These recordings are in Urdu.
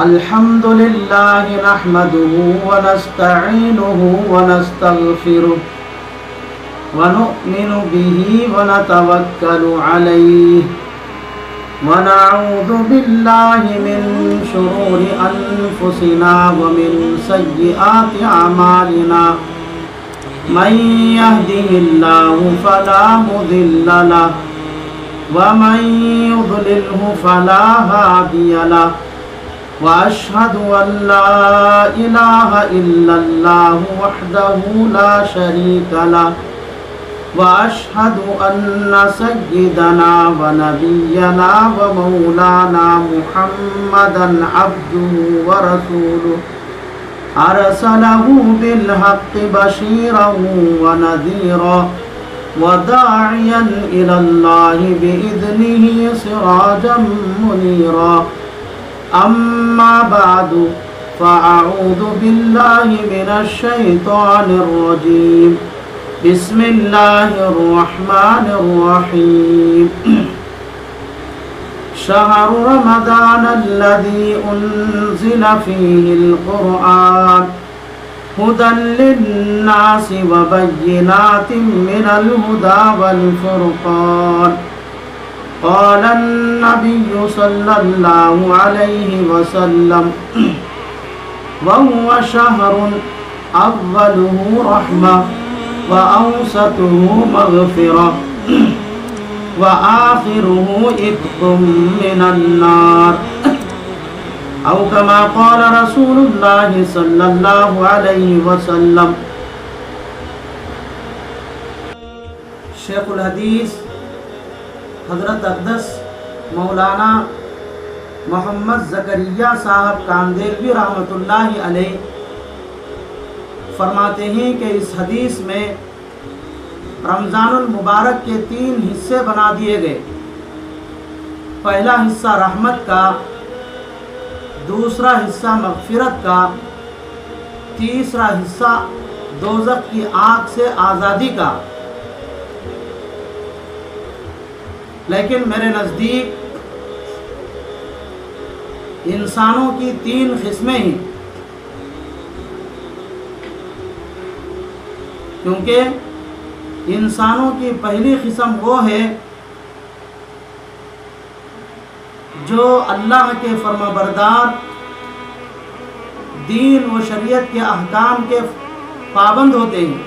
الحمد لله نحمده ونستعينه ونستغفره ونؤمن به ونتوكل عليه ونعوذ بالله من شرور أنفسنا ومن سيئات أعمالنا من يهده الله فلا مضل له ومن يضلله فلا هادي له وأشهد أن لا إله إلا الله وحده لا شريك له وأشهد أن سيدنا ونبينا ومولانا محمدا عبده ورسوله أرسله بالحق بشيرا ونذيرا وداعيا إلى الله بإذنه سراجا منيرا أما بعد فأعوذ بالله من الشيطان الرجيم بسم الله الرحمن الرحيم شهر رمضان الذي أنزل فيه القرآن هدى للناس وبينات من الهدى والفرقان قال النبي صلى الله عليه وسلم وهو شهر أوله رحمة وأوسطه مغفرة وآخره عتق من النار أو كما قال رسول الله صلى الله عليه وسلم. شیخ الحدیث حضرت اقدس مولانا محمد زکریا صاحب کاندیلوی رحمۃ اللہ علیہ فرماتے ہیں کہ اس حدیث میں رمضان المبارک کے 3 حصے بنا دیے گئے. پہلا حصہ رحمت کا، دوسرا حصہ مغفرت کا، تیسرا حصہ دوزخ کی آگ سے آزادی کا. لیکن میرے نزدیک انسانوں کی 3 قسمیں ہیں، کیونکہ انسانوں کی پہلی قسم وہ ہے جو اللہ کے فرما بردار، دین و شریعت کے احکام کے پابند ہوتے ہیں.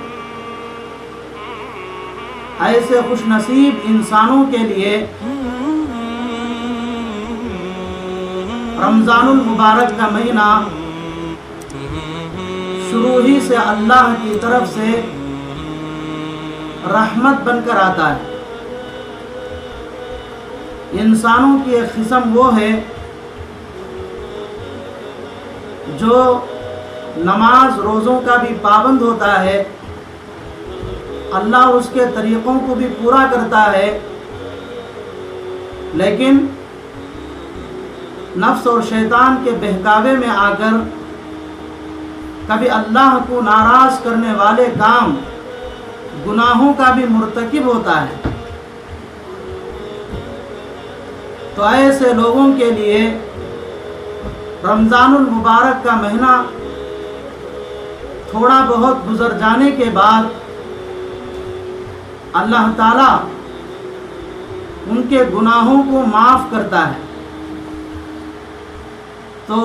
ایسے خوش نصیب انسانوں کے لیے رمضان المبارک کا مہینہ شروع ہی سے اللہ کی طرف سے رحمت بن کر آتا ہے. انسانوں کی ایک قسم وہ ہے جو نماز روزوں کا بھی پابند ہوتا ہے، اللہ اس کے طریقوں کو بھی پورا کرتا ہے، لیکن نفس اور شیطان کے بہکاوے میں آ کر کبھی اللہ کو ناراض کرنے والے کام، گناہوں کا بھی مرتکب ہوتا ہے. تو ایسے لوگوں کے لیے رمضان المبارک کا مہینہ تھوڑا بہت گزر جانے کے بعد اللہ تعالیٰ ان کے گناہوں کو معاف کرتا ہے. تو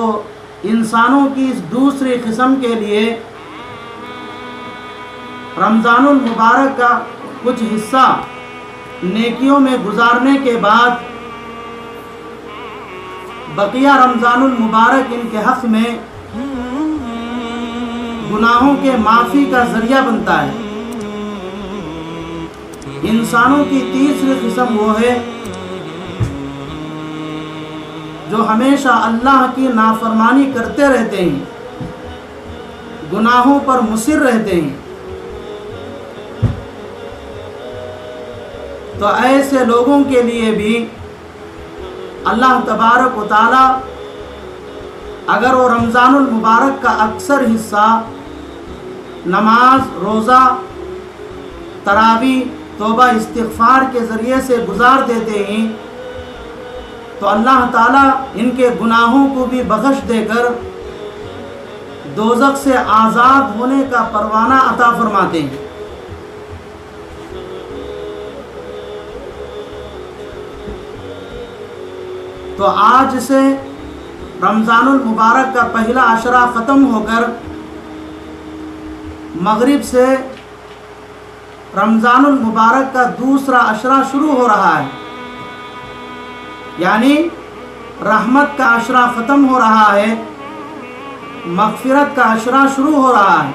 انسانوں کی اس دوسری قسم کے لیے رمضان المبارک کا کچھ حصہ نیکیوں میں گزارنے کے بعد بقیہ رمضان المبارک ان کے حق میں گناہوں کے معافی کا ذریعہ بنتا ہے. انسانوں کی تیسری قسم وہ ہے جو ہمیشہ اللہ کی نافرمانی کرتے رہتے ہیں، گناہوں پر مصر رہتے ہیں. تو ایسے لوگوں کے لیے بھی اللہ تبارک و تعالی اگر وہ رمضان المبارک کا اکثر حصہ نماز، روزہ، تراویح، توبہ استغفار کے ذریعے سے گزار دیتے ہیں تو تو اللہ تعالیٰ ان کے گناہوں کو بھی بخش دے کر دوزخ سے آزاد ہونے کا پروانہ عطا فرماتے ہیں۔ تو آج سے رمضان المبارک کا پہلا عشرہ ختم ہو کر مغرب سے رمضان المبارک کا دوسرا عشرہ شروع ہو رہا ہے، یعنی رحمت کا عشرہ ختم ہو رہا ہے، مغفرت کا عشرہ شروع ہو رہا ہے۔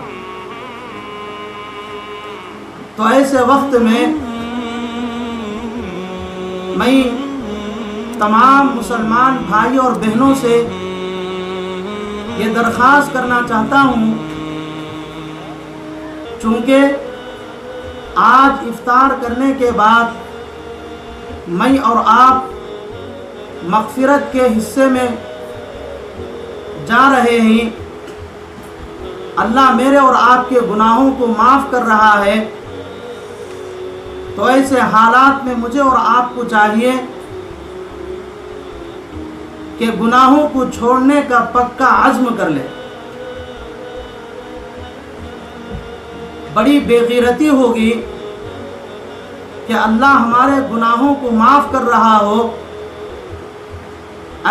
تو ایسے وقت میں میں تمام مسلمان بھائی اور بہنوں سے یہ درخواست کرنا چاہتا ہوں، چونکہ آج افطار کرنے کے بعد میں اور آپ مغفرت کے حصے میں جا رہے ہیں، اللہ میرے اور آپ کے گناہوں کو معاف کر رہا ہے۔ تو ایسے حالات میں مجھے اور آپ کو چاہیے کہ گناہوں کو چھوڑنے کا پکا عزم کر لے۔ بڑی بے غیرتی ہوگی کہ اللہ ہمارے گناہوں کو معاف کر رہا ہو،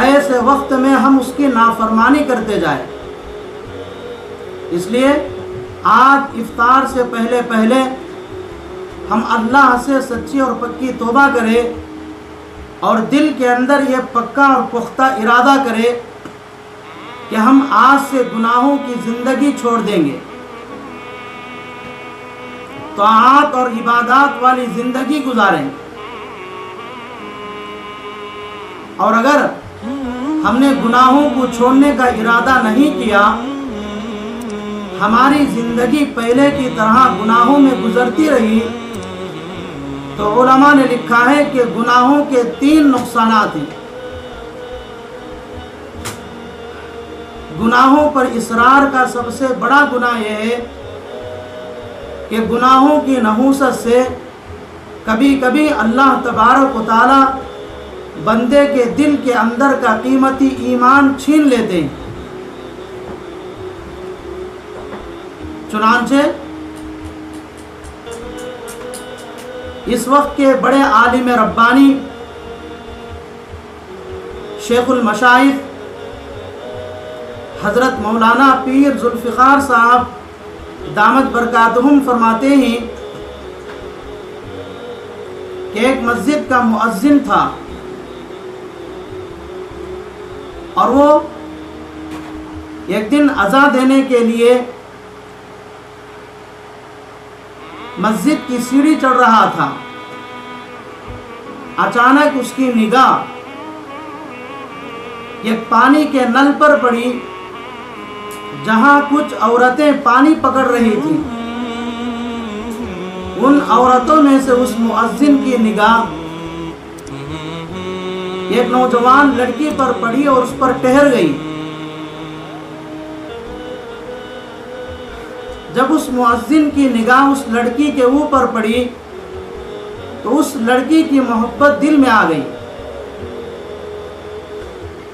ایسے وقت میں ہم اس کی نافرمانی کرتے جائیں۔ اس لیے آج افطار سے پہلے ہم اللہ سے سچی اور پکی توبہ کریں اور دل کے اندر یہ پکا اور پختہ ارادہ کریں کہ ہم آج سے گناہوں کی زندگی چھوڑ دیں گے، طاعات اور عبادات والی زندگی گزاریں گے۔ اور اگر ہم نے گناہوں کو چھوڑنے کا ارادہ نہیں کیا، ہماری زندگی پہلے کی طرح گناہوں میں گزرتی رہی، تو علماء نے لکھا ہے کہ گناہوں کے 3 نقصانات ہیں۔ گناہوں پر اصرار کا سب سے بڑا گناہ یہ ہے کہ گناہوں کی نحوست سے کبھی کبھی اللہ تبارک و تعالی بندے کے دل کے اندر کا قیمتی ایمان چھین لیتے ہیں۔ چنانچہ اس وقت کے بڑے عالم ربانی شیخ المشائخ حضرت مولانا پیر ذوالفقار صاحب دامت برکاتہم فرماتے ہیں کہ ایک مسجد کا مؤذن تھا اور وہ ایک دن اذان دینے کے لیے مسجد کی سیڑھی چڑھ رہا تھا۔ اچانک اس کی نگاہ ایک پانی کے نل پر پڑی جہاں کچھ عورتیں پانی پکڑ رہی تھیں۔ ان عورتوں میں سے اس مؤذن کی نگاہ ایک نوجوان لڑکی پر پڑی اور اس پر ٹہر گئی۔ جب اس مؤذن کی نگاہ اس لڑکی کے اوپر پڑی تو اس لڑکی کی محبت دل میں آ گئی۔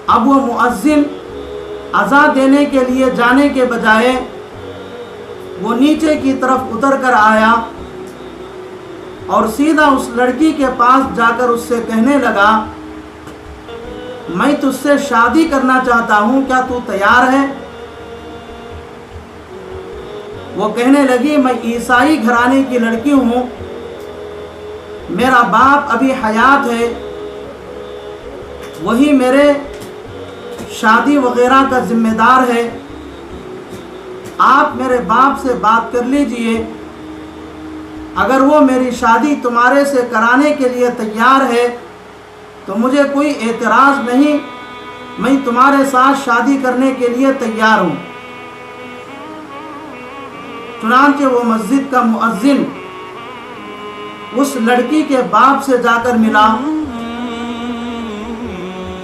اب وہ مؤذن اذان دینے کے لیے جانے کے بجائے وہ نیچے کی طرف اتر کر آیا اور سیدھا اس لڑکی کے پاس جا کر اس سے کہنے لگا، میں تجھ سے شادی کرنا چاہتا ہوں، کیا تو تیار ہے؟ وہ کہنے لگی، میں عیسائی گھرانے کی لڑکی ہوں، میرا باپ ابھی حیات ہے، وہی میرے شادی وغیرہ کا ذمہ دار ہے، آپ میرے باپ سے بات کر لیجئے، اگر وہ میری شادی تمہارے سے کرانے کے لیے تیار ہے تو مجھے کوئی اعتراض نہیں، میں تمہارے ساتھ شادی کرنے کے لیے تیار ہوں۔ چنانچہ وہ مسجد کا مؤذن اس لڑکی کے باپ سے جا کر ملا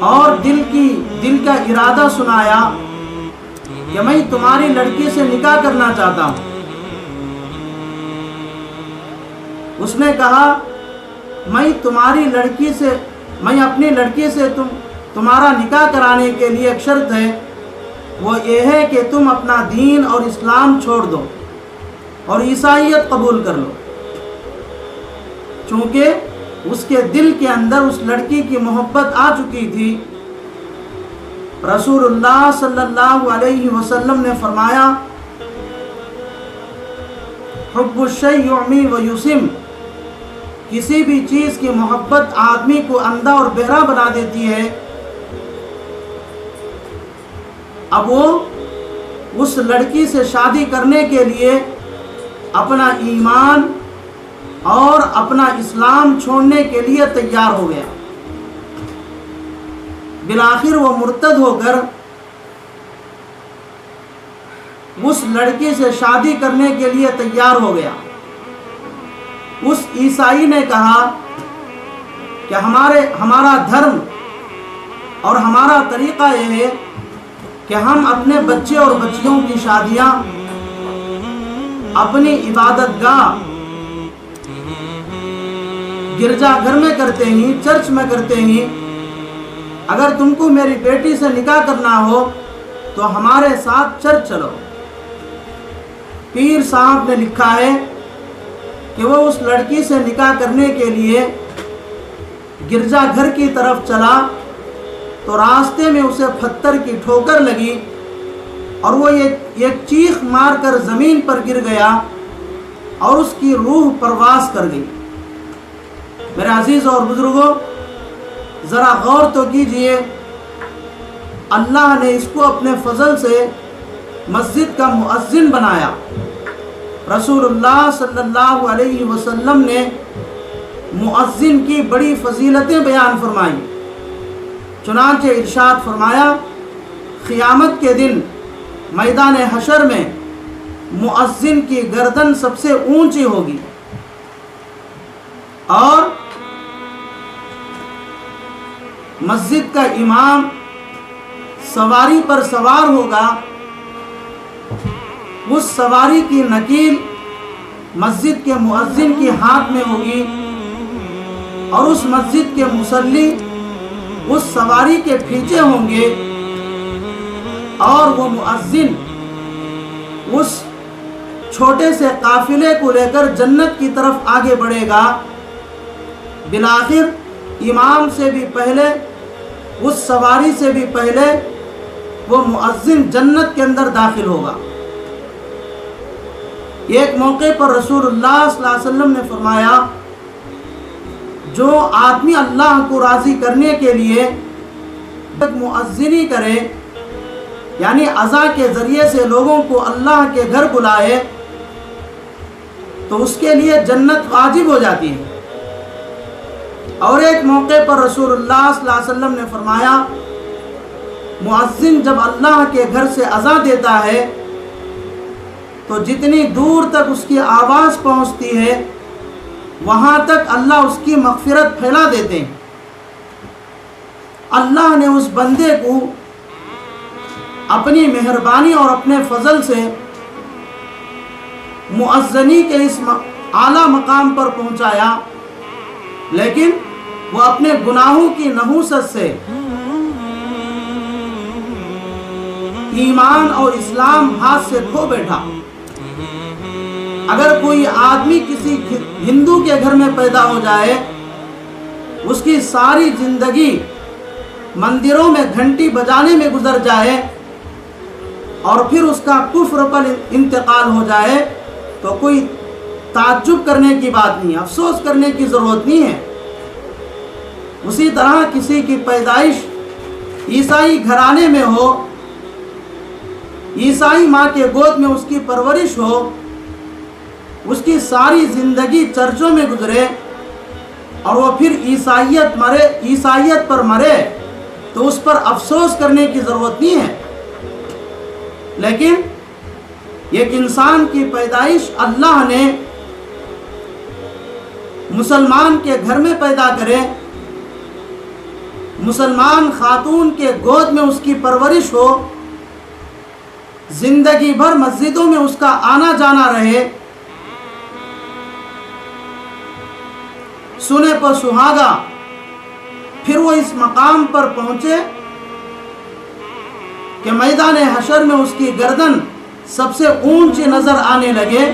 اور دل کا ارادہ سنایا کہ میں تمہاری لڑکی سے نکاح کرنا چاہتا ہوں۔ اس نے کہا، میں اپنی لڑکی سے تمہارا نکاح کرانے کے لیے ایک شرط ہے، وہ یہ ہے کہ تم اپنا دین اور اسلام چھوڑ دو اور عیسائیت قبول کر لو۔ چونکہ اس کے دل کے اندر اس لڑکی کی محبت آ چکی تھی۔ رسول اللہ صلی اللہ علیہ وسلم نے فرمایا، حب الشیء یعمی و یسم، کسی بھی چیز کی محبت آدمی کو اندھا اور بہرا بنا دیتی ہے۔ اب وہ اس لڑکی سے شادی کرنے کے لیے اپنا ایمان اور اپنا اسلام چھوڑنے کے لیے تیار ہو گیا۔ بالآخر وہ مرتد ہو کر اس لڑکی سے شادی کرنے کے لیے تیار ہو گیا۔ اس عیسائی نے کہا کہ ہمارا دھرم اور ہمارا طریقہ یہ ہے کہ ہم اپنے بچے اور بچیوں کی شادیاں اپنی عبادت گاہ گرجا گھر میں کرتے ہیں، چرچ میں کرتے ہیں۔ اگر تم کو میری بیٹی سے نکاح کرنا ہو تو ہمارے ساتھ چرچ چلو۔ پیر صاحب نے لکھا ہے کہ وہ اس لڑکی سے نکاح کرنے کے لیے گرجا گھر کی طرف چلا تو راستے میں اسے پتھر کی ٹھوکر لگی اور وہ ایک چیخ مار کر زمین پر گر گیا اور اس کی روح پرواز کر گئی۔ میرے عزیز اور بزرگوں، ذرا غور تو کیجئے، اللہ نے اس کو اپنے فضل سے مسجد کا مؤذن بنایا۔ رسول اللہ صلی اللہ علیہ وسلم نے مؤذن کی بڑی فضیلتیں بیان فرمائیں۔ چنانچہ ارشاد فرمایا، قیامت کے دن میدان حشر میں مؤذن کی گردن سب سے اونچی ہوگی اور مسجد کا امام سواری پر سوار ہوگا، اس سواری کی نکیل مسجد کے مؤذن کے ہاتھ میں ہوگی اور اس مسجد کے مصلی اس سواری کے پیچھے ہوں گے اور وہ مؤذن اس چھوٹے سے قافلے کو لے کر جنت کی طرف آگے بڑھے گا۔ بالآخر امام سے بھی پہلے، اس سواری سے بھی پہلے وہ مؤذن جنت کے اندر داخل ہوگا۔ ایک موقع پر رسول اللہ صلی اللہ علیہ وسلم نے فرمایا، جو آدمی اللہ کو راضی کرنے کے لیے مؤذنی کرے، یعنی اذان کے ذریعے سے لوگوں کو اللہ کے گھر بلائے، تو اس کے لیے جنت واجب ہو جاتی ہے۔ اور ایک موقع پر رسول اللہ صلی اللہ علیہ وسلم نے فرمایا، مؤذن جب اللہ کے گھر سے اذان دیتا ہے تو جتنی دور تک اس کی آواز پہنچتی ہے وہاں تک اللہ اس کی مغفرت پھیلا دیتے ہیں۔ اللہ نے اس بندے کو اپنی مہربانی اور اپنے فضل سے مؤذنی کے اس اعلیٰ مقام پر پہنچایا، لیکن وہ اپنے گناہوں کی نحوست سے ایمان اور اسلام ہاتھ سے کھو بیٹھا۔ اگر کوئی آدمی کسی ہندو کے گھر میں پیدا ہو جائے، اس کی ساری زندگی مندروں میں گھنٹی بجانے میں گزر جائے اور پھر اس کا کفر پر انتقال ہو جائے، تو کوئی تعجب کرنے کی بات نہیں، افسوس کرنے کی ضرورت نہیں ہے۔ اسی طرح کسی کی پیدائش عیسائی گھرانے میں ہو، عیسائی ماں کے گود میں اس کی پرورش ہو، اس کی ساری زندگی چرچوں میں گزرے اور وہ پھر عیسائیت پر مرے، تو اس پر افسوس کرنے کی ضرورت نہیں ہے۔ لیکن ایک انسان کی پیدائش اللہ نے مسلمان کے گھر میں پیدا کرے، مسلمان خاتون کے گود میں اس کی پرورش ہو، زندگی بھر مسجدوں میں اس کا آنا جانا رہے، سنے پر سہاگا پھر وہ اس مقام پر پہنچے کہ میدان حشر میں اس کی گردن سب سے اونچی نظر آنے لگے،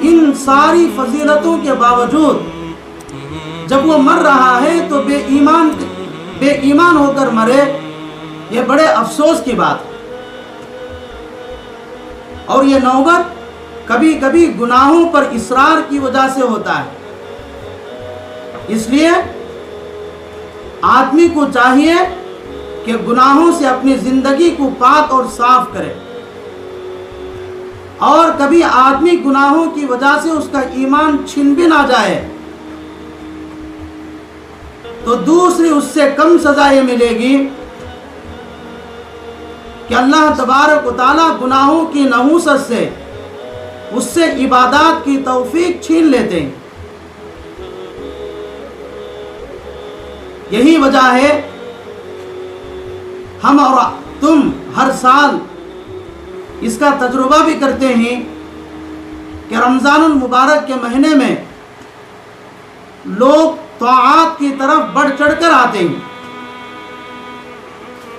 ان ساری فضیلتوں کے باوجود جب وہ مر رہا ہے تو بے ایمان ہو کر مرے، یہ بڑے افسوس کی بات ہے۔ اور یہ نوبت کبھی کبھی گناہوں پر اصرار کی وجہ سے ہوتا ہے۔ اس لیے آدمی کو چاہیے کہ گناہوں سے اپنی زندگی کو پاک اور صاف کرے، اور کبھی آدمی گناہوں کی وجہ سے اس کا ایمان چھن بھی نہ جائے تو دوسری اس سے کم سزا یہ ملے گی کہ اللہ تبارک و تعالیٰ گناہوں کی نحوست سے اس سے عبادات کی توفیق چھین لیتے ہیں۔ یہی وجہ ہے ہم اور تم ہر سال اس کا تجربہ بھی کرتے ہیں کہ رمضان المبارک کے مہینے میں لوگ طاعات کی طرف بڑھ چڑھ کر آتے ہیں،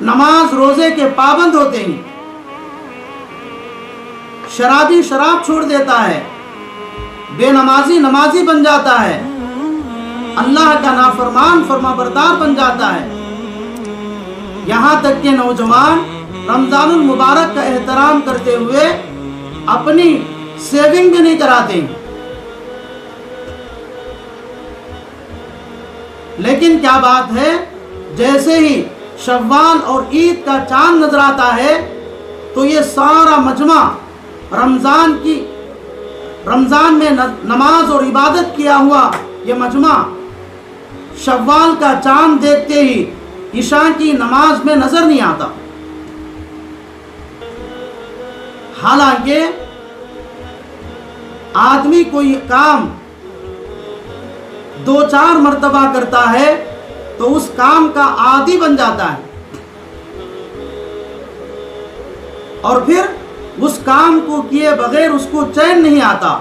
نماز روزے کے پابند ہوتے ہیں، شرابی شراب چھوڑ دیتا ہے، بے نمازی نمازی بن جاتا ہے، اللہ کا نافرمان فرما بردار بن جاتا ہے، یہاں تک کہ نوجوان رمضان المبارک کا احترام کرتے ہوئے اپنی سیونگ بھی نہیں کراتے۔ لیکن کیا بات ہے، جیسے ہی شوال اور عید کا چاند نظر آتا ہے تو یہ سارا مجمع رمضان میں نماز اور عبادت کیا ہوا یہ مجمع شوال کا چاند دیکھتے ہی عشاء کی نماز میں نظر نہیں آتا۔ حالانکہ آدمی کوئی کام 2-4 مرتبہ کرتا ہے تو اس کام کا عادی بن جاتا ہے، اور پھر اس کام کو کیے بغیر اس کو چین نہیں آتا۔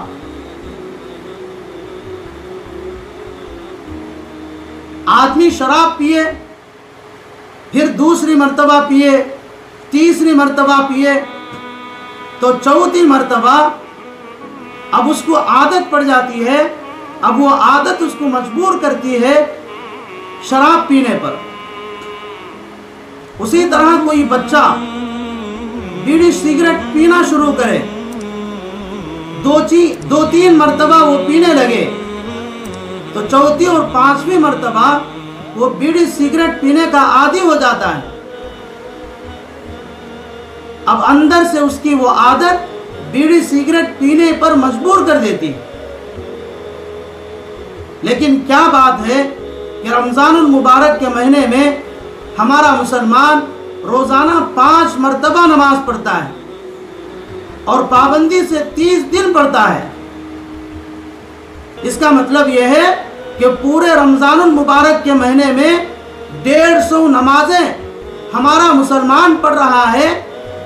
آدمی شراب پیے، پھر دوسری مرتبہ پیے، تیسری مرتبہ پیے، تو چوتھی مرتبہ اب اس کو عادت پڑ جاتی ہے، اب وہ عادت اس کو مجبور کرتی ہے شراب پینے پر۔ اسی طرح کوئی بچہ بیڑی سگریٹ پینا شروع کرے، 2-3 مرتبہ وہ پینے لگے تو چوتھی اور 5ویں مرتبہ وہ بیڑی سگریٹ پینے کا عادی ہو جاتا ہے۔ اب اندر سے اس کی وہ عادت بیڑی سگریٹ پینے پر مجبور کر دیتی ہے۔ لیکن کیا بات ہے کہ رمضان المبارک کے مہینے میں ہمارا مسلمان روزانہ 5 مرتبہ نماز پڑھتا ہے اور پابندی سے 30 دن پڑھتا ہے۔ اس کا مطلب یہ ہے کہ پورے رمضان المبارک کے مہینے میں 150 نمازیں ہمارا مسلمان پڑھ رہا ہے،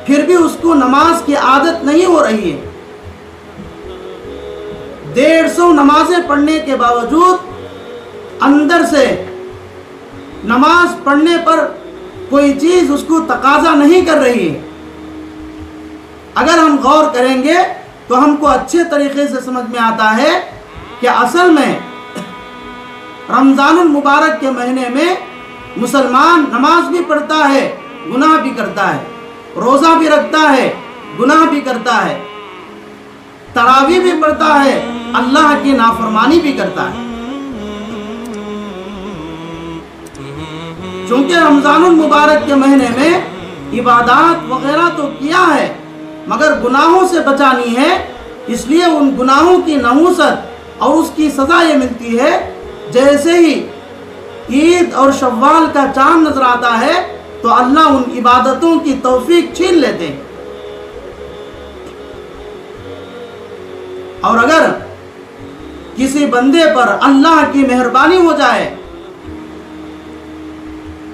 پھر بھی اس کو نماز کی عادت نہیں ہو رہی ہے۔ 150 نمازیں پڑھنے کے باوجود اندر سے نماز پڑھنے پر کوئی چیز اس کو تقاضا نہیں کر رہی ہے۔ اگر ہم غور کریں گے تو ہم کو اچھے طریقے سے سمجھ میں آتا ہے کہ اصل میں رمضان المبارک کے مہینے میں مسلمان نماز بھی پڑھتا ہے، گناہ بھی کرتا ہے، روزہ بھی رکھتا ہے، گناہ بھی کرتا ہے، تراویح بھی پڑھتا ہے، اللہ کی نافرمانی بھی کرتا ہے۔ چونکہ رمضان المبارک کے مہینے میں عبادات وغیرہ تو کیا ہے مگر گناہوں سے بچانی ہے، اس لیے ان گناہوں کی نحوست اور اس کی سزا یہ ملتی ہے جیسے ہی عید اور شوال کا چاند نظر آتا ہے تو اللہ ان عبادتوں کی توفیق چھین لیتے ہیں۔ اور اگر کسی بندے پر اللہ کی مہربانی ہو جائے،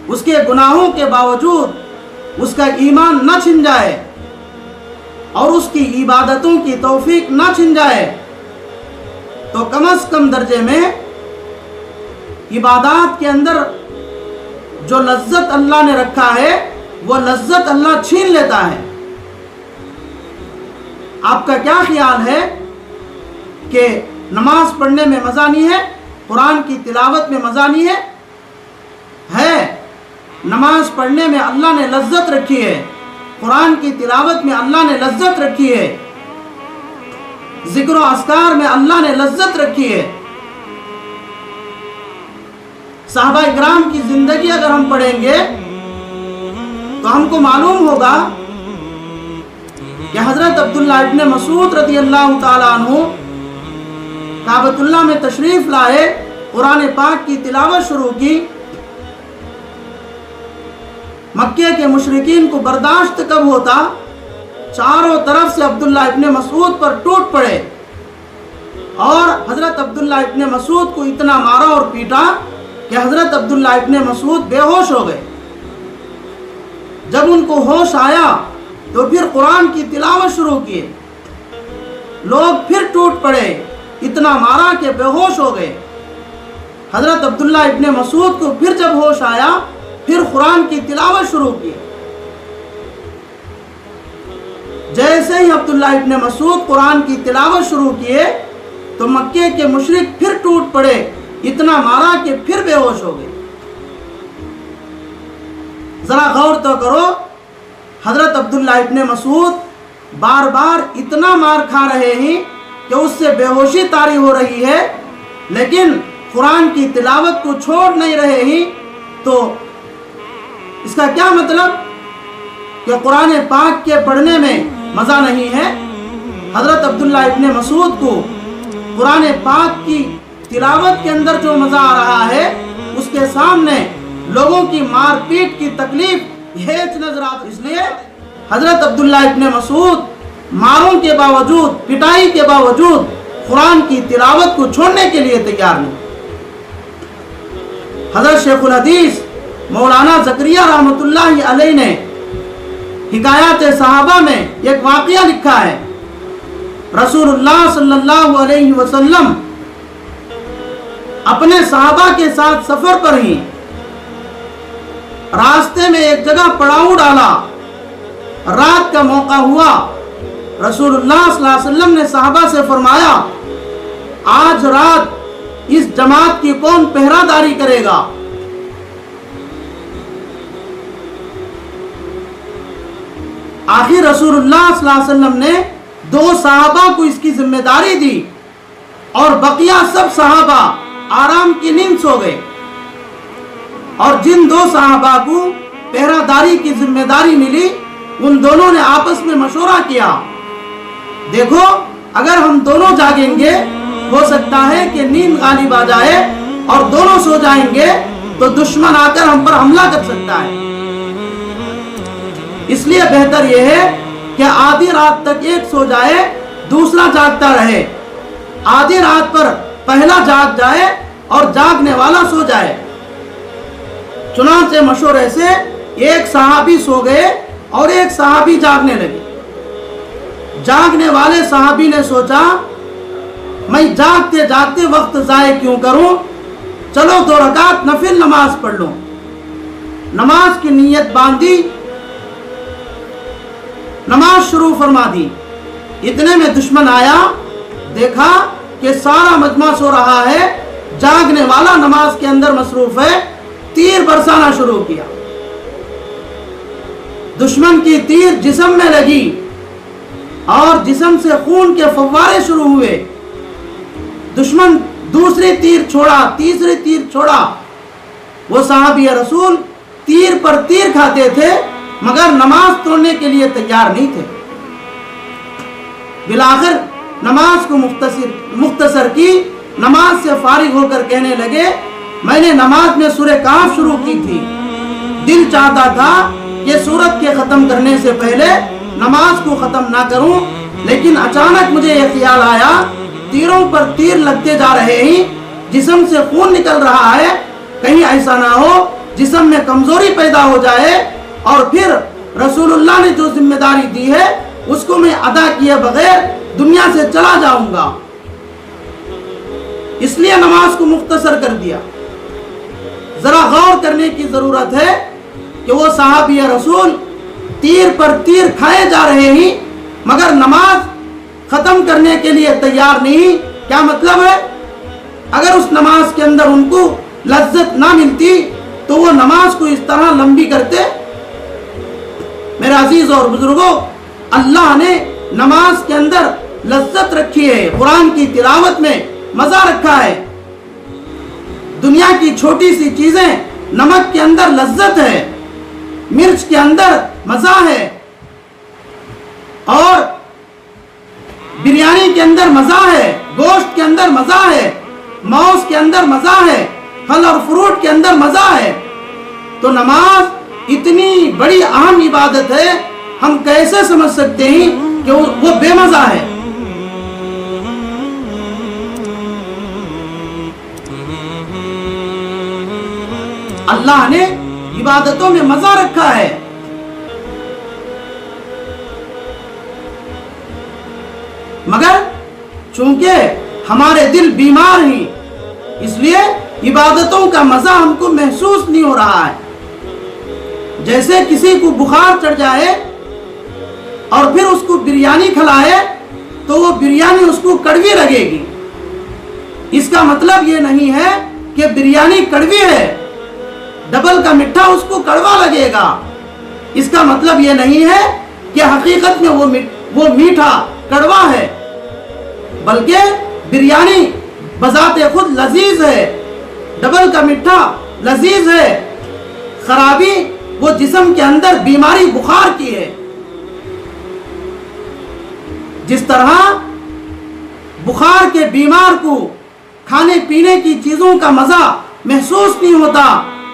اس کے گناہوں کے باوجود اس کا ایمان نہ چھن جائے اور اس کی عبادتوں کی توفیق نہ چھن جائے، تو کم از کم درجے میں عبادات کے اندر جو لذت اللہ نے رکھا ہے وہ لذت اللہ چھین لیتا ہے۔ آپ کا کیا خیال ہے کہ نماز پڑھنے میں مزہ نہیں ہے، قرآن کی تلاوت میں مزہ نہیں ہے؟ نماز پڑھنے میں اللہ نے لذت رکھی ہے، قرآن کی تلاوت میں اللہ نے لذت رکھی ہے، ذکر و اذکار میں اللہ نے لذت رکھی ہے۔ صحابہ اکرام کی زندگی اگر ہم پڑھیں گے تو ہم کو معلوم ہوگا کہ حضرت عبداللہ ابن مسعود رضی اللہ تعالیٰ عنہ کعبۃ اللہ میں تشریف لائے، قرآن پاک کی تلاوت شروع کی۔ مکے کے مشرکین کو برداشت کب ہوتا؟ چاروں طرف سے عبداللہ ابن مسعود پر ٹوٹ پڑے اور حضرت عبداللہ ابن مسعود کو اتنا مارا اور پیٹا کہ حضرت عبداللہ ابن مسعود بے ہوش ہو گئے۔ جب ان کو ہوش آیا تو پھر قرآن کی تلاوت شروع کیے، لوگ پھر ٹوٹ پڑے، اتنا مارا کہ بے ہوش ہو گئے۔ حضرت عبداللہ ابن مسعود کو پھر جب ہوش آیا پھر قرآن کی تلاوت شروع کی۔ جیسے ہی عبداللہ ابن مسعود قرآن کی تلاوت شروع کیے تو مکے کے مشرک پھر ٹوٹ پڑے، اتنا مارا کہ پھر بے ہوش ہو گئے۔ ذرا غور تو کرو، حضرت عبداللہ ابن مسعود بار بار اتنا مار کھا رہے ہیں کہ اس سے بے ہوشی طاری ہو رہی ہے، لیکن قرآن کی تلاوت کو چھوڑ نہیں رہے ہیں۔ تو اس کا کیا مطلب کہ قرآن پاک کے پڑھنے میں مزہ نہیں ہے؟ حضرت عبداللہ ابن مسعود کو قرآن پاک کی تلاوت کے اندر جو مزہ آ رہا ہے اس کے سامنے لوگوں کی مار پیٹ کی تکلیف ہیچ نظر آتی۔ اس لیے حضرت عبداللہ ابن مسعود ماروں کے باوجود، پٹائی کے باوجود قرآن کی تلاوت کو چھوڑنے کے لیے تیار نہیں۔ حضرت شیخ الحدیث مولانا زکریا رحمۃ اللہ علیہ نے حکایات صحابہ میں ایک واقعہ لکھا ہے۔ رسول اللہ صلی اللہ علیہ وسلم اپنے صحابہ کے ساتھ سفر پر ہی راستے میں ایک جگہ پڑاؤ ڈالا، رات کا موقع ہوا۔ رسول اللہ صلی اللہ علیہ وسلم نے صحابہ سے فرمایا، آج رات اس جماعت کی کون پہرہ داری کرے گا؟ آخر رسول اللہ صلی اللہ علیہ وسلم نے 2 صحابہ کو اس کی ذمہ داری دی اور بقیہ سب صحابہ آرام کی نیند سو گئے، اور جن 2 صحابہ کو پہرہ داری کی ذمہ داری ملی ان دونوں نے آپس میں مشورہ کیا، دیکھو اگر ہم دونوں جاگیں گے ہو سکتا ہے کہ نیند غالب آ جائے اور دونوں سو جائیں گے تو دشمن آ کر ہم پر حملہ کر سکتا ہے، اس لیے بہتر یہ ہے کہ آدھی رات تک ایک سو جائے دوسرا جاگتا رہے، آدھی رات پر پہلا جاگ جائے اور جاگنے والا سو جائے۔ چنانچہ مشورے سے ایک صحابی سو گئے اور ایک صحابی جاگنے لگے۔ جاگنے والے صحابی نے سوچا میں جاگتے جاگتے وقت ضائع کیوں کروں، چلو 2 رکعت نفل نماز پڑھ لوں۔ نماز کی نیت باندھی، نماز شروع فرما دی۔ اتنے میں دشمن آیا، دیکھا کہ سارا مجمع سو رہا ہے، جاگنے والا نماز کے اندر مصروف ہے، تیر برسانا شروع کیا۔ دشمن کی تیر جسم میں لگی اور جسم سے خون کے فوارے شروع ہوئے۔ دشمن دوسری تیر چھوڑا، تیسری تیر چھوڑا۔ وہ صحابی رسول تیر پر تیر کھاتے تھے مگر نماز توڑنے کے لیے تیار نہیں تھے۔ بالآخر نماز کو مختصر کی، نماز سے فارغ ہو کر کہنے لگے میں نے نماز میں سورہ کہف شروع کی تھی، دل چاہتا تھا کہ سورت کے ختم کرنے سے پہلے نماز کو ختم نہ کروں، لیکن اچانک مجھے یہ خیال آیا تیروں پر تیر لگتے جا رہے ہیں، جسم سے خون نکل رہا ہے، کہیں ایسا نہ ہو جسم میں کمزوری پیدا ہو جائے اور پھر رسول اللہ نے جو ذمہ داری دی ہے اس کو میں ادا کیے بغیر دنیا سے چلا جاؤں گا، اس لیے نماز کو مختصر کر دیا۔ ذرا غور کرنے کی ضرورت ہے کہ وہ صحابی رسول تیر پر تیر کھائے جا رہے ہیں مگر نماز ختم کرنے کے لیے تیار نہیں. کیا مطلب ہے؟ اگر اس نماز کے اندر ان کو لذت نہ ملتی تو وہ نماز کو اس طرح لمبی کرتے؟ میرے عزیز اور بزرگوں، اللہ نے نماز کے اندر لذت رکھی ہے، قرآن کی تلاوت میں مزہ رکھا ہے. دنیا کی چھوٹی سی چیزیں، نمک کے اندر لذت ہے، مرچ کے اندر مزہ ہے، اور بریانی کے اندر مزہ ہے، گوشت کے اندر مزہ ہے، ماؤس کے اندر مزہ ہے، پھل اور فروٹ کے اندر مزہ ہے. تو نماز اتنی بڑی اہم عبادت ہے، ہم کیسے سمجھ سکتے ہیں کہ وہ بے مزہ ہے؟ اللہ نے عبادتوں میں مزہ رکھا ہے. مگر چونکہ ہمارے دل بیمار ہیں، اس لیے عبادتوں کا مزہ ہم کو محسوس نہیں ہو رہا ہے. جیسے کسی کو بخار چڑھ جائے اور پھر اس کو بریانی کھلائے تو وہ بریانی اس کو کڑوی لگے گی. اس کا مطلب یہ نہیں ہے کہ بریانی کڑوی ہے، ڈبل کا میٹھا اس کو کڑوا لگے گا. اس کا مطلب یہ نہیں ہے کہ حقیقت میں وہ میٹھا کڑوا ہے، بلکہ بریانی بذات خود لذیذ ہے، ڈبل کا میٹھا لذیذ ہے. خرابی وہ جسم کے اندر بیماری بخار کی ہے. جس طرح بخار کے بیمار کو کھانے پینے کی چیزوں کا مزہ محسوس نہیں ہوتا،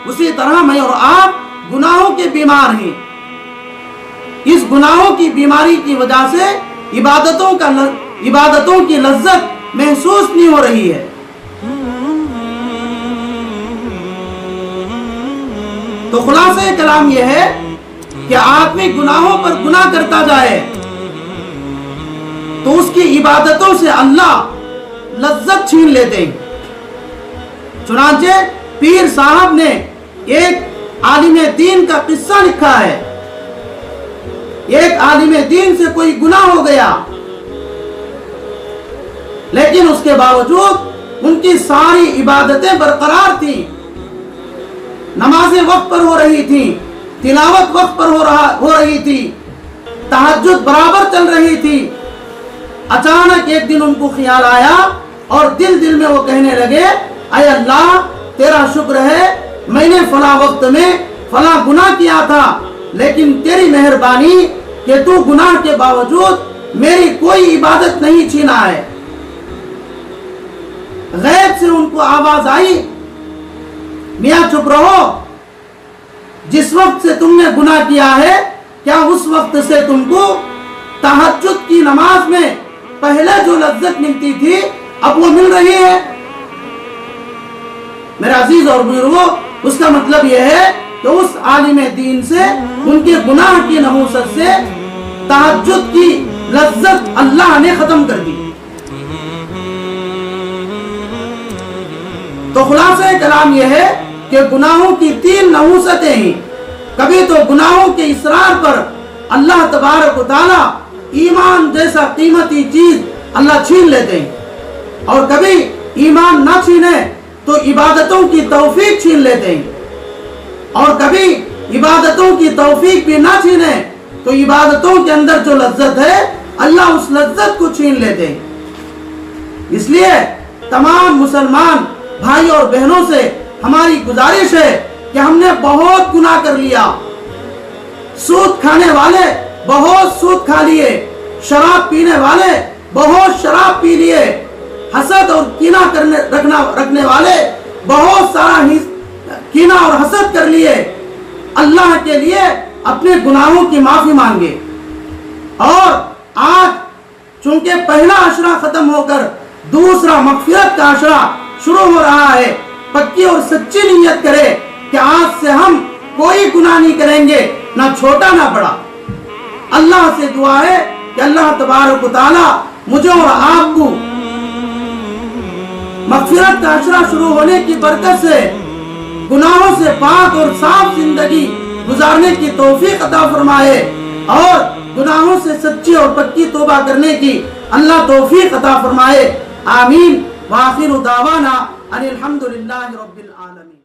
اسی طرح میں اور آپ گناہوں کے بیمار ہیں. اس گناہوں کی بیماری کی وجہ سے عبادتوں کی لذت محسوس نہیں ہو رہی ہے. تو خلاصہ کلام یہ ہے کہ آدمی گناہوں پر گناہ کرتا جائے تو اس کی عبادتوں سے اللہ لذت چھین لیتے. چنانچہ پیر صاحب نے ایک عالم دین کا قصہ لکھا ہے. ایک عالم دین سے کوئی گناہ ہو گیا، لیکن اس کے باوجود ان کی ساری عبادتیں برقرار تھیں. نمازیں وقت پر ہو رہی تھی، تلاوت وقت پر ہو رہی تھی، تہجد برابر چل رہی تھی. اچانک ایک دن ان کو خیال آیا اور دل میں وہ کہنے لگے، اے اللہ تیرا شکر ہے، میں نے فلاں وقت میں فلاں گناہ کیا تھا، لیکن تیری مہربانی کہ تو گناہ کے باوجود میری کوئی عبادت نہیں چھینا ہے. غیب سے ان کو آواز آئی، میاں چپ رہو، جس وقت سے تم نے گناہ کیا ہے کیا اس وقت سے تم کو تہجد کی نماز میں پہلے جو لذت ملتی تھی اب وہ مل رہی ہے؟ میرے عزیز اور بزرگوں، اس کا مطلب یہ ہے کہ اس عالم دین سے ان کے گناہ کی نحوست سے تہجد کی لذت اللہ نے ختم کر دی. تو خلاصہ کلام یہ ہے کہ گناہوں کی 3 نحوستیں ہیں. کبھی تو گناہوں کے اصرار پر اللہ تبارک و تعالی ایمان جیسا قیمتی چیز اللہ چھین لیتے ہیں، اور کبھی ایمان نہ چھینے تو عبادتوں کی توفیق چھین لیتے ہیں، اور کبھی عبادتوں کی توفیق بھی نہ چھینے تو عبادتوں کے اندر جو لذت ہے اللہ اس لذت کو چھین لیتے ہیں. اس لیے تمام مسلمان بھائی اور بہنوں سے ہماری گزارش ہے کہ ہم نے بہت گناہ کر لیا. سود کھانے والے بہت سود کھا لیے، شراب پینے والے بہت شراب پی لیے، حسد اور کینہ رکھنے والے بہت سارا کینہ اور حسد کر لیے. اللہ کے لیے اپنے گناہوں کی معافی مانگے. اور آج چونکہ پہلا عشرہ ختم ہو کر دوسرا مغفرت کا عشرہ شروع ہو رہا ہے، پکی اور سچی نیت کرے کہ آج سے ہم کوئی گناہ نہیں کریں گے، نہ چھوٹا نہ بڑا. اللہ سے دعا ہے کہ اللہ تبارک و تعالی مجھے اور آپ کو مغفرت کا عشرہ شروع ہونے کی برکت سے گناہوں سے پاک اور صاف زندگی گزارنے کی توفیق عطا فرمائے اور گناہوں سے سچی اور پکی توبہ کرنے کی اللہ توفیق عطا فرمائے. آمین. وآخر دعوانا ان الحمدللہ رب العالمین.